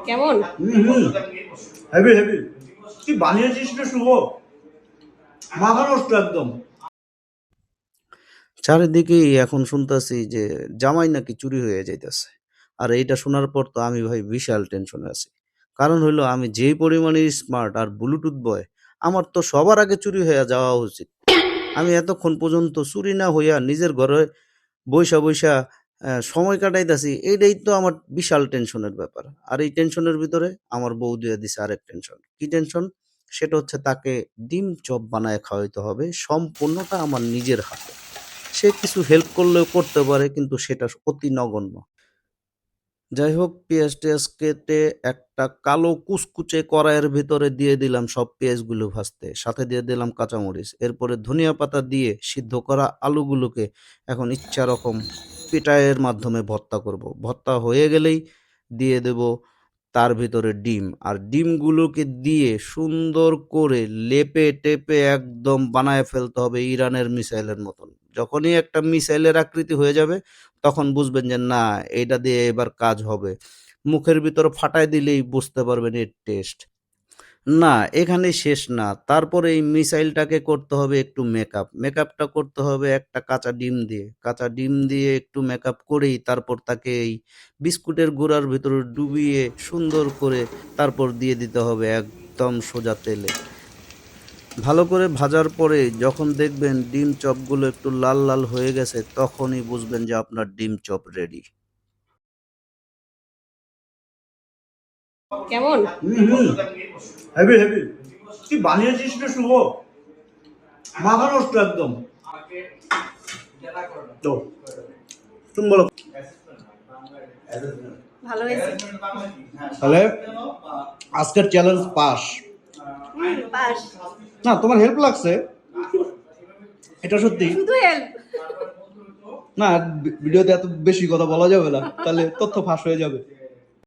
কেমন? Heavy heavy. কি বানিয়েছিস রে শুভ, মাথা নষ্ট একদম। চারিদিকেই এখন শুনতাছি যে জামাই নাকি চুরি হয়ে যাইতেছে। আর এইটা শোনার পর তো আমি ভাই বিশাল টেনশনে আছি। কারণ হইলো আমি যেই পরিমাণে স্মার্ট আর ব্লুটুথ বয়, আমার তো সবার আগে চুরি হয়ে যাওয়া উচিত। আমি এতক্ষণ পর্যন্ত চুরি না হইয়া নিজের ঘরে বইসা বইসা সময় কাটাইতাছি, এইটাই তো আমার বিশাল টেনশনের ব্যাপার। আর এই টেনশনের ভিতরে আমার বউ দিয়ে দিছে আরেক টেনশন। কি টেনশন? সেটা হচ্ছে তাকে ডিম চপ বানায় খাওয়াইতে হবে, সম্পূর্ণটা আমার নিজের হাতে। সে কিছু হেল্প করলেও করতে পারে, কিন্তু সেটা অতি নগণ্য। যাই হোক, পেঁয়াজ-টেয়াজ কেটে একটা কালো কুচকুচে কড়াইয়ের ভিতরে দিয়ে দিলাম সব পেঁয়াজগুলো ভাজতে। সাথে দিয়ে দিলাম কাঁচামরিচ। এরপরে ধনিয়া পাতা দিয়ে সিদ্ধ করা আলুগুলোকে এখন ইচ্ছা রকম পেটাইয়ের মাধ্যমে ভর্তা করব। ভর্তা হয়ে গেলেই দিয়ে দেব তার ভিতরে ডিম। আর ডিমগুলোকে দিয়ে সুন্দর করে লেপে-টেপে একদম বানায় ফেলতে হবে ইরানের মিসাইলের মতন। যখনই একটা মিসাইলের আকৃতি হয়ে যাবে, তখন বুঝবেন যে না, এইটা দিয়ে এবার কাজ হবে। মুখের ভিতর ফাটায় দিলেই বুঝতে পারবেন এর টেস্ট। না, এখানেই শেষ না। তারপরে এই মিসাইলটাকে করতে হবে একটু মেকআপ। মেকআপটা করতে হবে একটা কাঁচা ডিম দিয়ে। কাঁচা ডিম দিয়ে একটু মেকআপ করেই তারপর তাকে এই বিস্কুটের গুঁড়ার ভিতরে ডুবিয়ে সুন্দর করে তারপর দিয়ে দিতে হবে একদম সোজা তেলে। ভালো করে ভাজার পরে যখন দেখবেন ডিম চপগুলো একটু লাল লাল হয়ে গেছে, তখনই বুঝবেন যে আপনার ডিম চপ রেডি। কেমন? Heavy heavy. কি বানিয়েছিস রে শুভ, মাথা নষ্ট একদম। তো তুমি বলো। ভালো হয়েছে? তাহলে আজকের চ্যালেঞ্জ পাস। পাস। না, তোমার হেল্প লাগছে, এটা সত্যি। শুধু হেল্প? না, ভিডিওতে এত বেশি কথা বলা যাবে না, তাহলে তথ্য ফাঁস হয়ে যাবে।